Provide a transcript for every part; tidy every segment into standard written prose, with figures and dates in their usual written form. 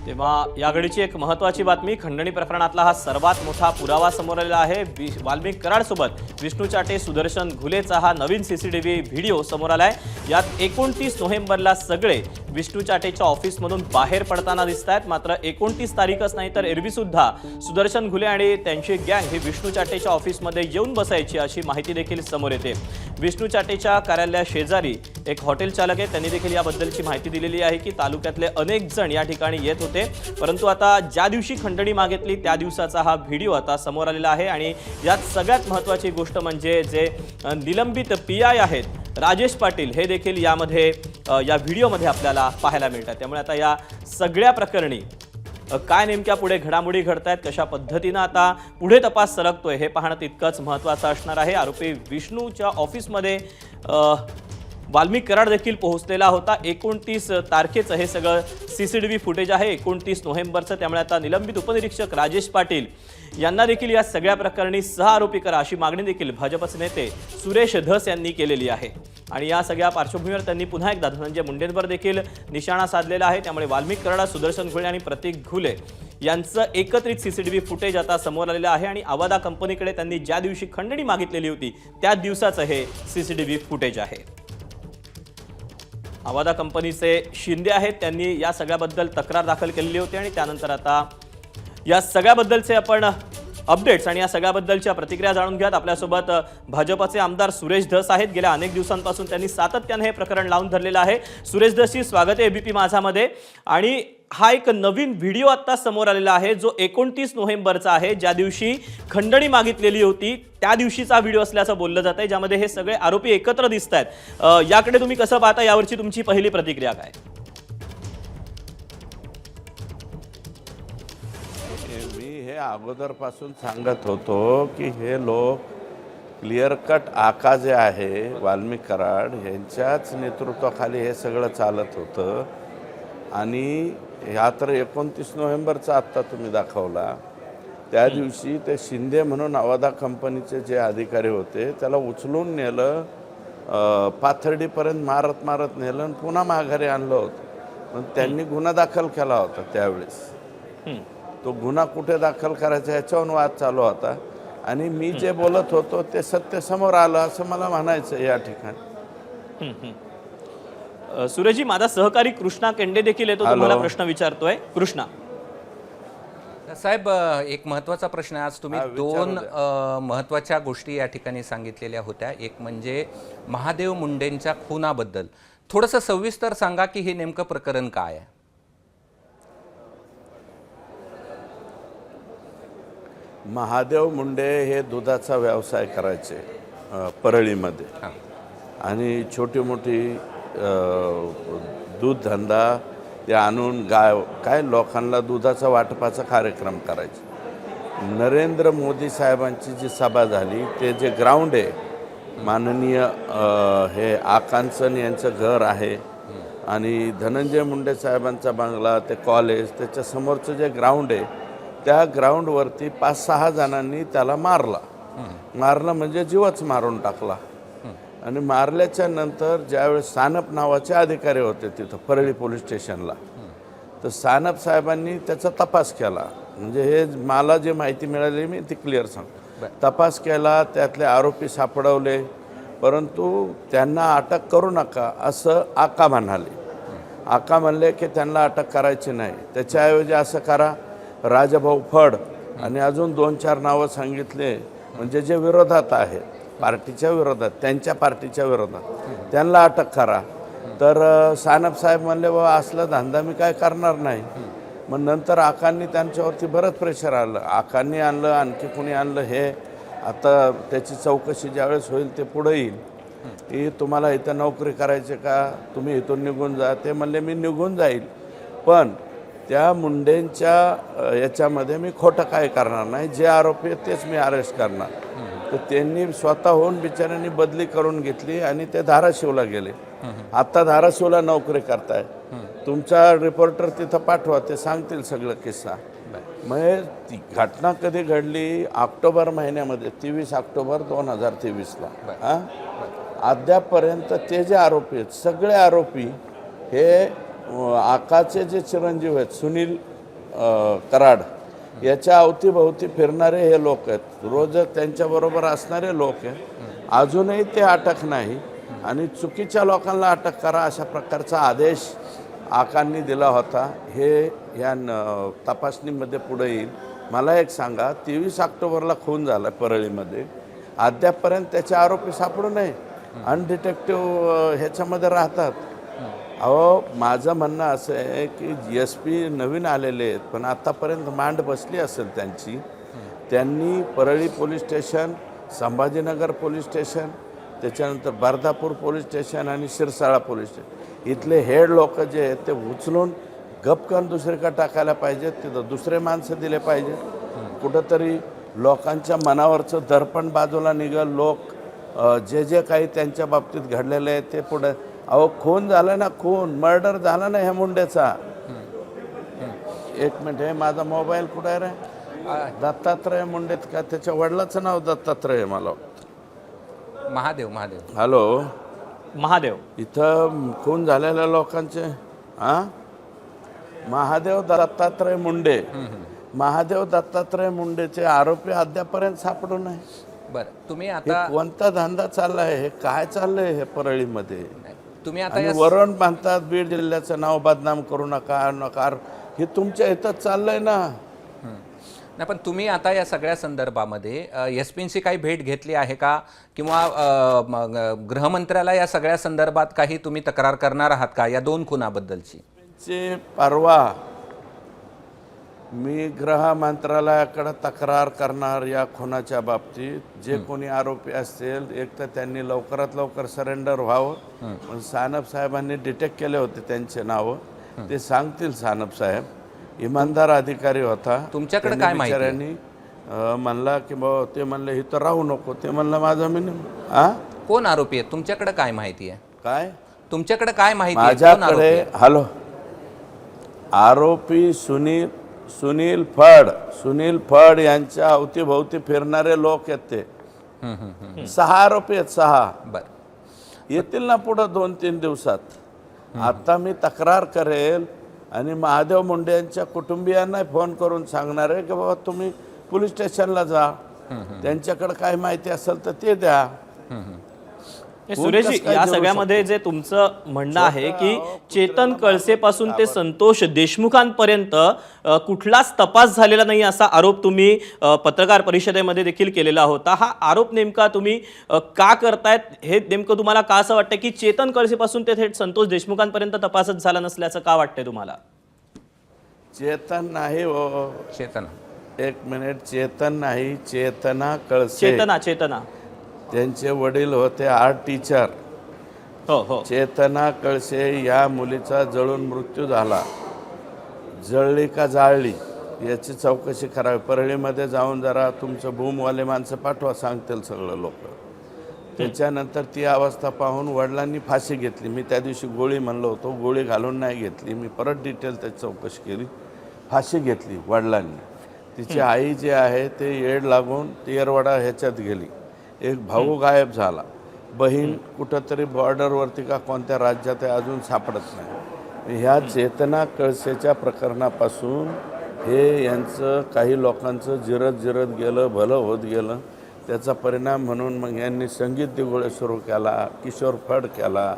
तेव्हा या घडीची एक महत्त्वाची बातमी, खंडणी प्रकरणातला हा सर्वात मोठा पुरावा समोर आलेला आहे। वाल्मिक कराडसोबत विष्णू चाटे, सुदर्शन घुलेचा हा नवीन सीसीटीव्ही व्हिडिओ समोर आलाय। यात 29 नोव्हेंबरला सगळे विष्णू चाटेच्या ऑफिसमधून बाहेर पडताना दिसतात। मात्र 29 तारीखच नाही तर एरवी सुद्धा सुदर्शन घुले आणि त्यांची गँग ही विष्णू चाटेच्या ऑफिसमध्ये येऊन बसायची अशी माहिती देखील समोर येते। विष्णू चाटेच्या कार्यालया शेजारी एक हॉटेल चालक आहे, त्यांनी देखील याबद्दलची माहिती दिलेली आहे की तालुक्यातले अनेक जण या ठिकाणी येत होते। परंतु आता ज्या दिवशी खंडणी मागितली त्या दिवसाचा हा व्हिडिओ आता समोर आलेला आहे आणि यात सगळ्यात महत्त्वाची गोष्ट म्हणजे जे निलंबित पीआय आहेत राजेश पाटील हे देखील यामध्ये या व्हिडिओमध्ये आपल्याला पाहायला मिळतात। त्यामुळे आता या सगळ्या प्रकरणी काय नेमक्या पुढे घडामोडी घडतायत, कशा पद्धतीने आता पुढे तपास सरकतोय हे पाहणं तितकंच महत्त्वाचं असणार आहे। आरोपी विष्णूच्या ऑफिसमध्ये वाल्मिक कराड देखील पोहोचलेला होता। 29 तारखेचं हे सगळं सीसीटीव्ही फुटेज आहे, 29 नोव्हेंबरचं। त्यामुळे आता निलंबित उपनिरीक्षक राजेश पाटील यांना देखील या सगळ्या प्रकरणी 6 आरोपी करा अशी मागणी देखील भाजपचे नेते सुरेश धस यांनी केलेली आहे। आणि या सगळ्या पार्श्वभूमीवर त्यांनी पुन्हा एकदा धनंजय मुंडेंवर देखील निशाणा साधलेला आहे। त्यामुळे वाल्मिक कराड, सुदर्शन घुले आणि प्रतीक घुले यांचं एकत्रित सीसीटीव्ही फुटेज आता समोर आलेलं आहे आणि आवादा कंपनीकडे त्यांनी ज्या दिवशी खंडणी मागितलेली होती त्याच दिवसाचं हे सीसीटीव्ही फुटेज आहे। आवादा कंपनीचे शिंदे आहेत, त्यांनी या सगळ्याबद्दल तक्रार दाखल केलेली होती आणि त्यानंतर आता या सगळ्याबद्दलचे आपण अपडेट्स आणि या सगळ्याबद्दलच्या प्रतिक्रिया जाणून घ्यात। आपल्यासोबत भाजपचे आमदार सुरेश धस आहेत। गेल्या अनेक दिवसांपासून त्यांनी सातत्याने हे प्रकरण लावून धरलेलं आहे। सुरेश धसजी, स्वागत आहे एबीपी माझामध्ये। आणि हा एक नवीन व्हिडिओ आता समोर आलेला आहे जो 29 नोव्हेंबरचा आहे, ज्या दिवशी खंडणी मागितलेली होती त्या दिवशीचा व्हिडिओ असल्याचं बोललं जात आहे, ज्यामध्ये हे सगळे आरोपी एकत्र दिसत आहेत। याकडे तुम्ही कसं पाहता, यावरची तुमची पहिली प्रतिक्रिया काय? मी हे अगोदरपासून सांगत होतो की हे लोक क्लिअर कट आका जे आहे वाल्मिक कराड यांच्याच नेतृत्वाखाली हे सगळं चालत होतं। आणि ह्या तर 29 नोव्हेंबरचा आत्ता तुम्ही दाखवला, त्या दिवशी ते शिंदे म्हणून आवादा कंपनीचे जे अधिकारी होते त्याला उचलून नेलं, पाथर्डीपर्यंत मारत मारत नेलं आणि पुन्हा माघारी आणलं होतं। पण त्यांनी गुन्हा दाखल केला होता त्यावेळेस। तो गुन्हा कुठे दाखल करायचा याच्यावरून वाद चालू होता आणि मी जे बोलत होतो ते सत्य समोर आलं असं मला म्हणायचं या ठिकाणी। सुरेशजी, माझा सहकारी कृष्णा केंडे देखील येतो, तुम्हाला प्रश्न विचारतोय। कृष्णा साहेब, एक महत्त्वाचा प्रश्न आहे। आज तुम्ही दोन महत्त्वाच्या गोष्टी या ठिकाणी सांगितलेल्या होत्या। एक म्हणजे महादेव मुंडेंच्या खुनाबद्दल थोडंसं सविस्तर सांगा की हे नेमकं प्रकरण काय आहे? महादेव मुंडे हे दुधाचा व्यवसाय करायचे परळीमध्ये आणि छोटी मोठी दूध धंदा ते आणून काय लोकांना दुधाचा वाटपाचा कार्यक्रम करायचे। नरेंद्र मोदी साहेबांची जी सभा झाली ते जे ग्राउंड आहे, माननीय हे आकांचन यांचं घर आहे आणि धनंजय मुंडे साहेबांचा बंगला, ते कॉलेज, त्याच्या समोरचं जे ग्राउंड आहे त्या ग्राउंडवरती 5-6 जणांनी त्याला मारलं म्हणजे जीवच मारून टाकला। आणि मारल्याच्या नंतर ज्यावेळेस सानप नावाचे अधिकारी होते तिथं परळी पोलीस स्टेशनला, तर सानप साहेबांनी त्याचा तपास केला। म्हणजे हे मला जे माहिती मिळाली मी ती क्लिअर सांग, तपास केला, त्यातले आरोपी सापडवले, परंतु त्यांना अटक करू नका असं आका म्हणाले। आका म्हणले की त्यांना अटक करायची नाही, त्याच्याऐवजी असं करा, राजाभाऊ फड आणि अजून 2-4 नावं सांगितले म्हणजे जे विरोधात आहेत, पार्टीच्या विरोधात, त्यांच्या पार्टीच्या विरोधात, त्यांना अटक करा। तर सानप साहेब म्हणले बाबा असला धंदा मी काय करणार नाही। मग नंतर आकांनी त्यांच्यावरती बरंच प्रेशर आलं, आकांनी आणलं, आणखी कोणी आणलं, हे आता त्याची चौकशी ज्यावेळेस होईल ते पुढे येईल की तुम्हाला इथं नोकरी करायची का, तुम्ही इथून निघून जा। ते म्हणले मी निघून जाईल, पण त्या मुंडेंच्या याच्यामध्ये मी खोटं काय करणार नाही, जे आरोपी आहेत तेच मी अरेस्ट करणार। तर त्यांनी स्वतःहून बिचाऱ्यांनी बदली करून घेतली आणि ते धाराशिवला गेले। आता धाराशिवला नोकरी करताय, तुमचा रिपोर्टर तिथं पाठवा, ते सांगतील सगळं किस्सा। मग ती घटना कधी घडली? ऑक्टोबर महिन्यामध्ये, 23 ऑक्टोबर 2023ला। अद्यापपर्यंत ते जे आरोपी आहेत सगळे आरोपी हे आकाचे जे चिरंजीव आहेत सुनील कराड याच्या अवतीभोवती फिरणारे हे लोक आहेत, रोज त्यांच्याबरोबर असणारे लोक आहेत. अजूनही ते अटक नाही आणि चुकीच्या लोकांना अटक करा अशा प्रकारचा आदेश आकांनी दिला होता. हे या तपासणीमध्ये पुढे येईल. मला एक सांगा, 23 ऑक्टोबरला खून झाला परळीमध्ये, अद्यापपर्यंत त्याचे आरोपी सापडू नये, अनडिटेक्टिव्ह ह्याच्यामध्ये राहतात. अहो, माझं म्हणणं असं आहे की SP नवीन आलेले आहेत, पण आतापर्यंत मांड बसली असेल त्यांची. त्यांनी Parli police station, Sambhajinagar police station, त्याच्यानंतर बर्धापूर पोलीस स्टेशन आणि शिरसाळा पोलीस स्टेशन इथले हेड लोक जे आहेत ते उचलून गपकन दुसरीकडे टाकायला पाहिजेत. तिथं दुसरे माणसं दिले पाहिजेत. कुठंतरी लोकांच्या मनावरचं दर्पण बाजूला निघल. लोक जे काही त्यांच्या बाबतीत घडलेलं आहे ते पुढे. अहो, खून झाला ना, खून मर्डर झाला ना ह्या मुंडेचा. एक मिनिट, हे माझा मोबाईल कुठं आहे रे? दत्तात्रय मुंडेत का? त्याच्या वडिलाचं नाव दत्तात्रय आहे मला. महादेव. हॅलो, महादेव. इथं खून झालेल्या लोकांचे महादेव दत्तात्रय मुंडे. महादेव दत्तात्रय मुंडेचे आरोपी अद्यापर्यंत सापडू नये. बरं, तुम्ही हे आता कोणता धंदा चाललाय? हे काय चाललंय हे परळीमध्ये? तुम्ही आता आणि वरण बांधतात, बीड जिल्ह्याचं नाव बदनाम करू नका. हे तुमच्या इथंच चाललंय ना. नाही, पण तुम्ही आता या सगळ्या संदर्भामध्ये SP-ची काही भेट घेतली आहे का, किंवा गृहमंत्र्याला या सगळ्या संदर्भात काही तुम्ही तक्रार करणार आहात का या 2 खुनाबद्दलची? परवा मी गृह मंत्रालयाकडे तक्रार करणार या खुनाच्या बाबतीत. जे कोणी आरोपी असतील, एक तर त्यांनी लवकरात लवकर सरेंडर व्हावं. पण सानप साहेबांनी डिटेक्ट केले होते त्यांचे नावं, ते सांगतील. सानप साहेब इमानदार अधिकारी होता. तुमच्याकडे काय माहिती? बिचाऱ्यांनी म्हणला की बाबा, ते म्हणले इथं राहू नको. ते म्हणलं माझं कोण आरोपी आहे? तुमच्याकडे काय माहिती आहे? काय तुमच्याकडे काय माहिती आहे? माझ्याकडे? हॅलो, आरोपी सुनील फड यांच्या अवतीभोवती फिरणारे लोक आहेत ते. 6 आरोपी आहेत. 6 बरं, येतील ना पुढं 2-3 दिवसात. आता मी तक्रार करेल आणि महादेव मुंडे यांच्या कुटुंबियांना फोन करून सांगणार आहे की बाबा तुम्ही पोलीस स्टेशनला जा, त्यांच्याकडे काय माहिती असेल तर ते द्या. सुरेशजी, या सगळ्यामध्ये जे तुमचं म्हणणं आहे की चेतन कळसेपासून ते संतोष देशमुखांपर्यंत कुठलाच तपास झालेला नाही असा आरोप तुम्ही पत्रकार परिषदेमध्ये देखील केलेला होता. हा आरोप नेमका तुम्ही का करतायत? हे नेमकं तुम्हाला का असं वाटतं की चेतन कळसेपासून ते थेट संतोष देशमुखांपर्यंत तपासच झाला नसल्याचं का वाटतंय तुम्हाला? चेतन नाही हो, चेतना. एक मिनिट, चेतन नाही, चेतना कळसे. चेतना त्यांचे वडील होते आर्ट टीचर. हो. चेतना कळसे या मुलीचा जळून मृत्यू झाला. जळली का जाळली याची चौकशी करावी. परळीमध्ये जाऊन जरा तुमचं बूमवाले माणसं पाठवा, सांगतील सगळं लोक. त्याच्यानंतर ती अवस्था पाहून वडिलांनी फाशी घेतली. मी त्या दिवशी गोळी म्हणलो होतो, गोळी घालून नाही घेतली. मी परत डिटेल त्याची चौकशी केली. फाशी घेतली वडिलांनी. तिची आई जे आहे ते येड लागून तेरवाडा ह्याच्यात गेली. एक भाऊ गायब झाला. बहीण कुठंतरी बॉर्डरवरती का कोणत्या राज्यात आहे अजून सापडत नाही. ह्या चेतना कळसेच्या प्रकरणापासून हे यांचं काही लोकांचं जिरत गेलं, भलं होत गेलं. त्याचा परिणाम म्हणून मग यांनी संगीत दिगोळे सुरू केला, किशोर फड केला,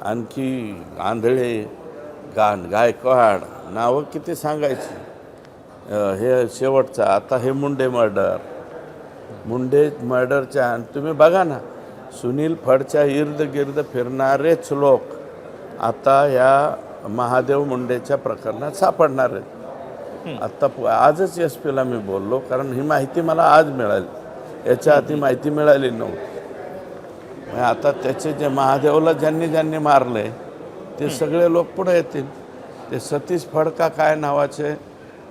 आणखी आंधळे, गायकवाड, नावं किती सांगायची. हे शेवटचं आता हे मुंडे मर्डरच्या तुम्ही बघा ना, सुनील फडच्या इर्द गिर्द फिरणारेच लोक आता या महादेव मुंडेच्या प्रकरणात सापडणार आहेत. आता आजच SP ला मी बोललो, कारण ही माहिती मला आज मिळाली. याच्या आधी माहिती मिळाली नव्हती. आता त्याचे जे महादेवला ज्यांनी मारले ते सगळे लोक पुढे येतील. ते सतीश फडका काय नावाचे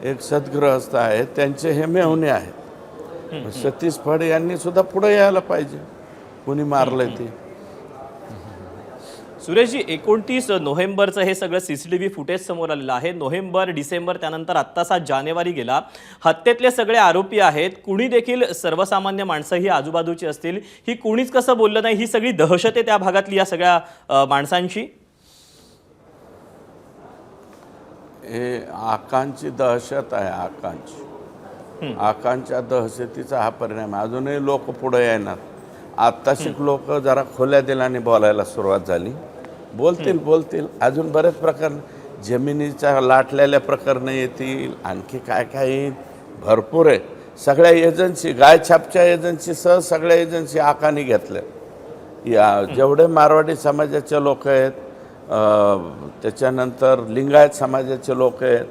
एक सद्गृहस्थ आहेत, त्यांचे हे मेहुणे आहेत. सतीश फड यांनी सुद्धा पुढे यायला पाहिजे, कोणी मारलंय ते. सुरेशजी, 29 नोव्हेंबरचं हे सगळं CCTV फुटेज समोर आलेलं आहे. नोव्हेंबर, डिसेंबर, त्यानंतर आत्ताचा जानेवारी गेला. हत्येतले सगळे आरोपी आहेत. कुणी देखील सर्वसामान्य माणसं ही आजूबाजूची असतील, ही कुणीच कसं बोललं नाही, ही सगळी दहशत आहे त्या भागातली या सगळ्या माणसांची. हे आकांची दहशत आहे, आकांच्या दहशतीचा हा परिणाम. अजूनही लोक पुढे येणार. आत्ताशी लोक जरा खोल्या दिलाने बोलायला सुरुवात झाली. बोलतील अजून बरेच प्रकार, जमिनीच्या लाटलेल्या प्रकरणं येतील, आणखी काय काय येईल, भरपूर आहे. सगळ्या एजन्सी, गायछापच्या एजन्सीसह सगळ्या एजन्सी आकाने घेतल्या. जेवढे मारवाडी समाजाचे लोक आहेत, त्याच्यानंतर लिंगायत समाजाचे लोक आहेत,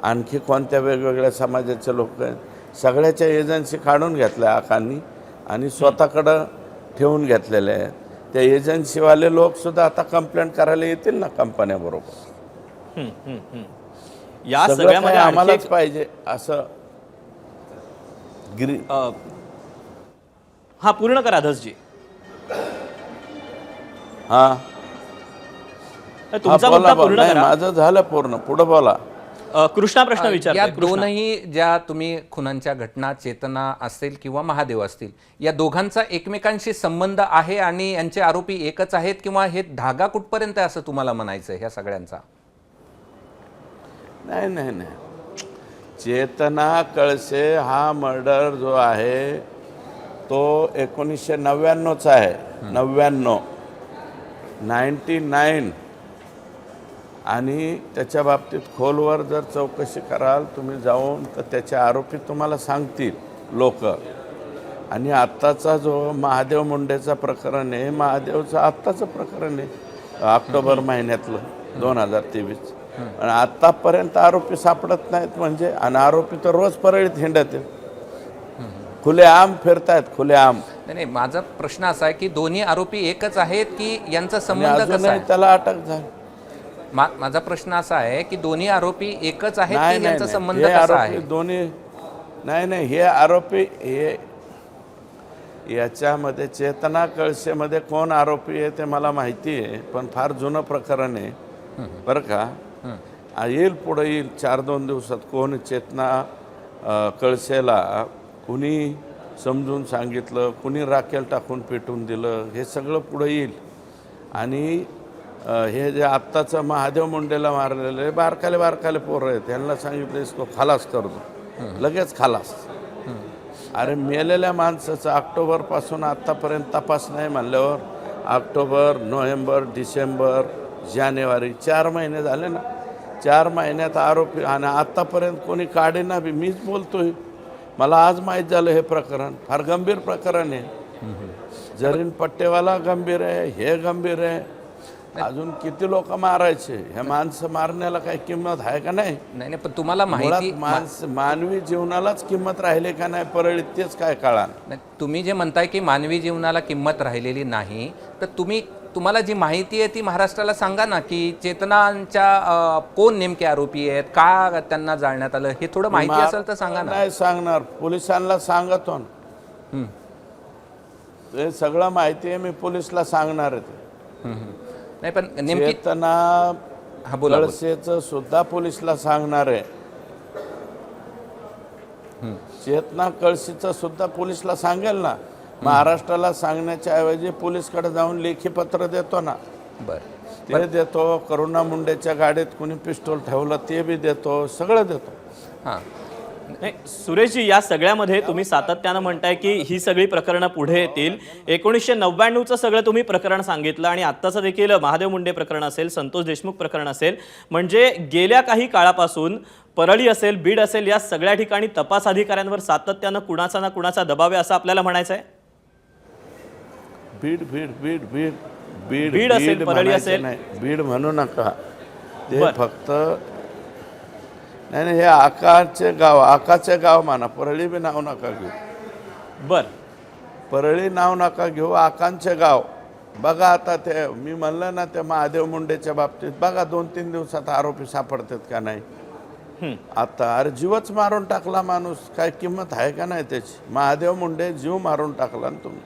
आणखी कोणत्या वेगवेगळ्या समाजाचे लोक आहेत, सगळ्याच्या एजन्सी काढून घेतल्या आकांनी आणि स्वतःकडं ठेवून घेतलेले आहेत. त्या एजन्सीवाले लोकसुद्धा आता कंप्लेंट करायला येतील ना कंपन्याबरोबर. या सगळं सगळ्यामध्ये काही आणखी आम्हालाच पाहिजे असं हा पूर्ण करा धसजी. हा तुमचा बोला, मुद्दा बोला. पूर्ण नाही, करा. माझं झालं पूर्ण, पुढे बोला. कृष्णा प्रश्न या विचारतोय. कृष्णा. दोनही ज्या तुम्ही खुनांच्या घटना, चेतना असेल किंवा महादेव असतील, या दोघांचा एकमेकांशी संबंध आहे आणि यांचे आरोपी एकच आहेत, किंवा हे धागा कुठपर्यंत आहे असं तुम्हाला म्हणायचं ह्या सगळ्यांचा? नाही, चेतना कळसे हा मर्डर जो आहे तो 1999चा आहे. 99 आणि त्याच्या बाबतीत खोलवर जर चौकशी कराल तुम्ही जाऊन तर त्याचे आरोपी तुम्हाला सांगतील लोक. आणि आत्ताचा जो महादेव मुंडेचा प्रकरण आहे, महादेवचं आत्ताचं प्रकरण आहे, ऑक्टोबर महिन्यातलं 2023. आणि आत्तापर्यंत आरोपी सापडत नाहीत म्हणजे. आणि आरोपी तर रोज परळीत हिंडत आहेत, खुलेआम फिरतायत, खुलेआम. नाही, माझा प्रश्न असा आहे की दोन्ही आरोपी एकच आहेत की यांचा संबंध कसा अजूनही आहे? त्याला अटक झाली. माझा प्रश्न असा आहे की दोन्ही आरोपी एकच आहेत नाही, की यांचा नाही, संबंध हे कसा आरोपी आहे? दोन्ही नाही, हे आरोपी हे याच्यामध्ये चेतना कळसेमध्ये कोण आरोपी आहे ते मला माहिती आहे, पण फार जुनं प्रकरण आहे बरं का. येईल पुढे येईल 4-2 दिवसात कोण चेतना कळसेला कुणी समजून सांगितलं, कुणी राखेल टाकून पेटून दिलं, हे सगळं पुढे येईल. आणि हे जे आत्ताचं महादेव मुंडेला मारलेले बारकाले पोरं आहेत, त्यांना सांगितलं इसको खलास कर दो, लगेच खलास. अरे मेलेल्या माणसाचं ऑक्टोबरपासून आत्तापर्यंत तपास नाही म्हणल्यावर ऑक्टोबर, नोव्हेंबर, डिसेंबर, जानेवारी 4 महिने झाले ना. 4 महिन्यात आरोपी आणि आत्तापर्यंत कोणी काढेना बी. मीच बोलतोय, मला आज माहीत झालं हे प्रकरण फार गंभीर प्रकरण आहे. जरीन पट्टेवाला गंभीर आहे, हे गंभीर आहे. अजून किती लोक मारायचे? हे माणसं मारण्याला काही किंमत आहे का नाही? नाही, पण तुम्हाला माहिती, मानवी जीवनालाच किंमत राहिली का नाही परळीत तेच काय कळा. तुम्ही जे म्हणताय की मानवी जीवनाला किंमत राहिलेली नाही, तर तुम्हाला जी माहिती आहे ती महाराष्ट्राला सांगा ना, की चेतनांच्या कोण नेमके आरोपी आहेत, का त्यांना जाळण्यात आलं, हे थोडं माहिती असेल तर सांगा ना. नाही सांगणार, पोलिसांना सांगतो ना. ते सगळं माहिती आहे, मी पोलिसला सांगणार आहे ते. नाही, पण नेमकी चेतना बोला. कळसेचं सुद्धा पोलिसला सांगणार आहे. चेतना कळशीचं सुद्धा पोलिसला सांगेल ना. महाराष्ट्राला सांगण्याच्या ऐवजी पोलिसकडे जाऊन लेखी पत्र देतो ना. ते देतो. करुणा मुंडेच्या गाडीत कुणी पिस्टॉल ठेवलं ते बी देतो, सगळं देतो. हां, नाही सुरेशजी, या सगळ्यामध्ये तुम्ही सातत्यानं म्हणताय की ही सगळी प्रकरणं पुढे येतील. 1999चं सगळं तुम्ही प्रकरण सांगितलं आणि आत्ताचं देखील महादेव मुंडे प्रकरण असेल, संतोष देशमुख प्रकरण असेल, म्हणजे गेल्या काही काळापासून परळी असेल, बीड असेल, या सगळ्या ठिकाणी तपास अधिकाऱ्यांवर सातत्यानं कुणाचा ना कुणाचा दबाव आहे असं आपल्याला म्हणायचं आहे. बीड असेल, परळी असेल, बीड म्हणू नका ते. फक्त नाही, हे आकाचे गाव म्हणा, परळी बी नाव नका घेऊ. परळी नाव नका घेऊ, आकांचे गाव बघा. आता ते मी म्हणलं ना, ते महादेव मुंडेच्या बाबतीत बघा 2-3 दिवसात आरोपी सापडतात का नाही. आता अरे जीवच मारून टाकला माणूस, काय किंमत आहे का नाही त्याची? महादेव मुंडे जीव मारून टाकला ना तुम्ही.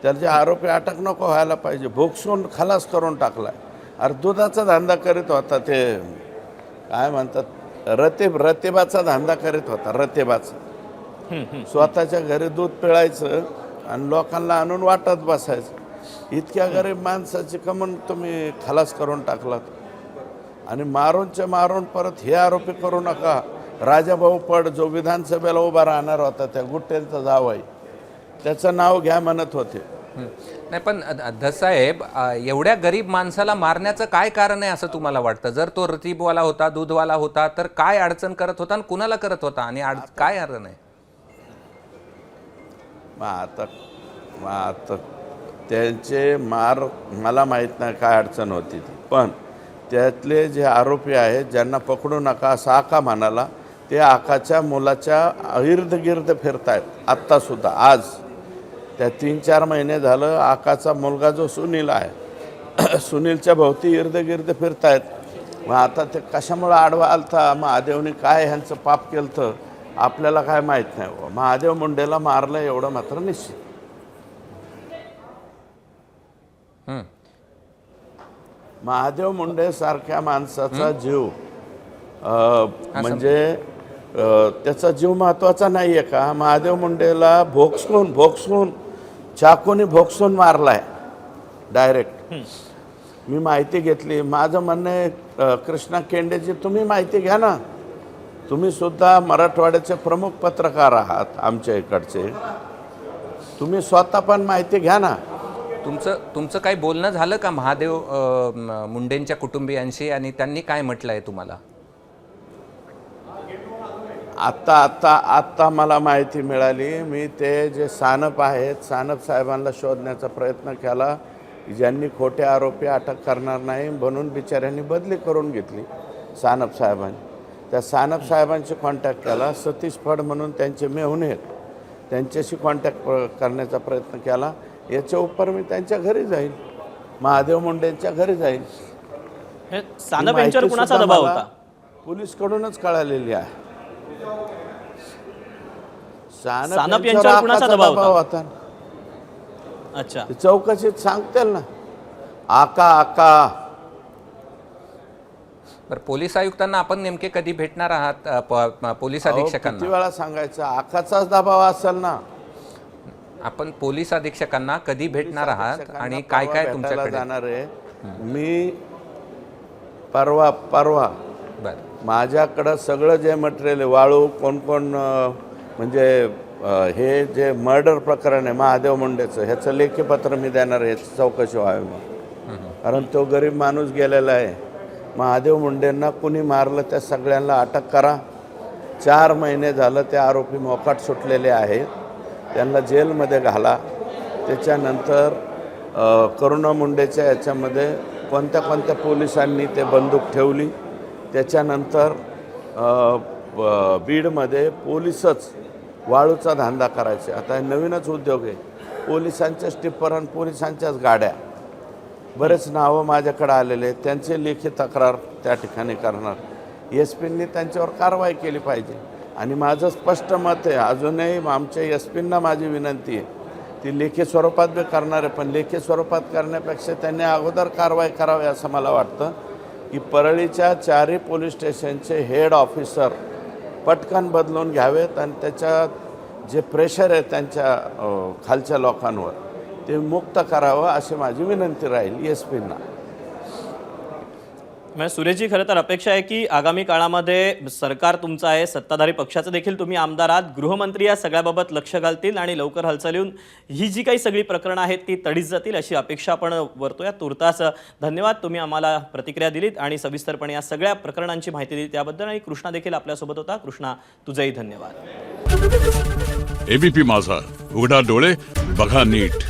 त्याचे आरोपी अटक नको व्हायला पाहिजे, भोगसून खलास करून टाकलाय. अरे दुधाचा धंदा करीत होता, ते काय म्हणतात रतेबाचा धंदा करीत होता, रतेबाचा. स्वतःच्या घरी दूध पिळायचं आणि लोकांना आणून वाटत बसायचं. इतक्या गरीब माणसाची कमन तुम्ही खलास करून टाकलात. आणि मारून परत हे आरोपी करू नका. राजाभाऊ पड जो विधानसभेला उभा राहणार होता, त्या गुट्ट्यांचा जावई, त्याचं नाव घ्या म्हणत होते. नाही पण धसाहेब, एवढ्या गरीब माणसाला मारण्याचं काय कारण आहे असं तुम्हाला वाटतं? जर तो रतीबवाला होता, दूधवाला होता, तर काय अडचण करत होता आणि कुणाला करत होता आणि काय अडचण आहे? मग आता त्यांचे मार मला माहीत नाही काय अडचण होती ती, पण त्यातले जे आरोपी आहेत ज्यांना पकडू नका असं आका म्हणाला, ते आकाच्या मुलाच्या इर्दगिर्द फिरतायत आत्तासुद्धा. आज त्या 3-4 महिने झालं आकाचा मुलगा जो सुनील आहे, सुनीलच्या भोवती इर्दगिर्द फिरतायत. मग आता ते कशामुळं आडवा आलता, महादेवने काय ह्यांचं पाप केलं तर आपल्याला काय माहीत नाही. महादेव मुंडेला मारलं एवढं मात्र निश्चित. महादेव मुंडे सारख्या माणसाचा जीव म्हणजे त्याचा जीव महत्त्वाचा नाही आहे का? महादेव मुंडेला भोगसून चाकूने भोगसून मारलाय डायरेक्ट. मी माहिती घेतली. माझं म्हणणं आहे कृष्णा केंडेजी, तुम्ही माहिती घ्या ना. तुम्ही सुद्धा मराठवाड्याचे प्रमुख पत्रकार आहात आमच्या इकडचे, तुम्ही स्वतः पण माहिती घ्या ना. तुमचं काही बोलणं झालं का महादेव मुंडेंच्या कुटुंबियांशी आणि त्यांनी काय म्हटलं आहे तुम्हाला? आत्ता मला माहिती मिळाली. मी ते जे सानप आहेत, सानप साहेबांना शोधण्याचा प्रयत्न केला. ज्यांनी खोटे आरोपी अटक करणार नाही म्हणून बिचाऱ्यांनी बदली करून घेतली सानप साहेबांनी. त्या सानप साहेबांशी कॉन्टॅक्ट केला. सतीश फड म्हणून त्यांचे मेहुणे आहेत, त्यांच्याशी कॉन्टॅक्ट करण्याचा प्रयत्न केला. याच्या उपर मी त्यांच्या घरी जाईल, महादेव मुंडेंच्या घरी जाईल. सानप यांच्यावर कुणाचा दबाव होता? पोलीसकडूनच कळालेली आहे. सानप यांच्यावर कुणाचा दबाव होता? अच्छा, चौकशीत सांगतील ना. आका बरं, पोलीस आयुक्तांना आपण नेमके कधी भेटणार आहात? पोलीस अधीक्षकांना किती वेळा सांगायचं? आकाचाच दबाव असेल ना. आपण पोलीस अधीक्षकांना कधी भेटणार आहात आणि काय काय तुमच्याकडे जाणार आहे? मी परवा बरं, माझ्याकडं सगळं जे मटेरियल आहे, वाळू कोण म्हणजे हे जे मर्डर प्रकरण आहे महादेव मुंडेचं, ह्याचं लेखी पत्र मी देणार आहे. चौकशी व्हावी मग, कारण तो गरीब माणूस गेलेला आहे. महादेव मुंडेंना कुणी मारलं त्या सगळ्यांना अटक करा. 4 महिने झालं ते आरोपी मोकाट सुटलेले आहेत, त्यांना जेलमध्ये घाला. त्याच्यानंतर करुणा मुंडेच्या याच्यामध्ये कोणत्या पोलिसांनी ते बंदूक ठेवली. त्याच्यानंतर बीडमध्ये पोलिसच वाळूचा धंदा करायचे. आता हे नवीनच उद्योग आहे, पोलिसांच्या स्टिप्पर आणि पोलिसांच्याच गाड्या. बरेच नावं माझ्याकडे आलेले आहेत, त्यांचे लेखी तक्रार त्या ठिकाणी करणार. SP-नी त्यांच्यावर कारवाई केली पाहिजे. आणि माझं स्पष्ट मत आहे, अजूनही आमच्या SP-ना माझी विनंती आहे, ती लेखी स्वरूपात बी करणार आहे, पण लेखी स्वरूपात करण्यापेक्षा त्यांनी अगोदर कारवाई करावी असं मला वाटतं. की परळीच्या 4ही पोलीस स्टेशनचे हेड ऑफिसर पटकन बदलून घ्यावेत आणि त्याच्यात जे प्रेशर आहे त्यांच्या खालच्या लोकांवर ते मुक्त करावं अशी माझी विनंती राहील SP-ना. म्हणजे सुरेशजी, खरं तर अपेक्षा आहे की आगामी काळामध्ये सरकार तुमचं आहे, सत्ताधारी पक्षाचं देखील तुम्ही आमदार आहात, गृहमंत्री या सगळ्याबाबत लक्ष घालतील आणि लवकर हालचालीहून ही जी काही सगळी प्रकरणं आहेत ती तडीत जातील अशी अपेक्षा आपण वर्तूया. तुर्तास धन्यवाद, तुम्ही आम्हाला प्रतिक्रिया दिलीत आणि सविस्तरपणे या सगळ्या प्रकरणांची माहिती दिली त्याबद्दल. आणि कृष्णा देखील आपल्यासोबत होता. कृष्णा, तुझंही धन्यवाद. ABP माझा, उघडा डोळे बघा नीट.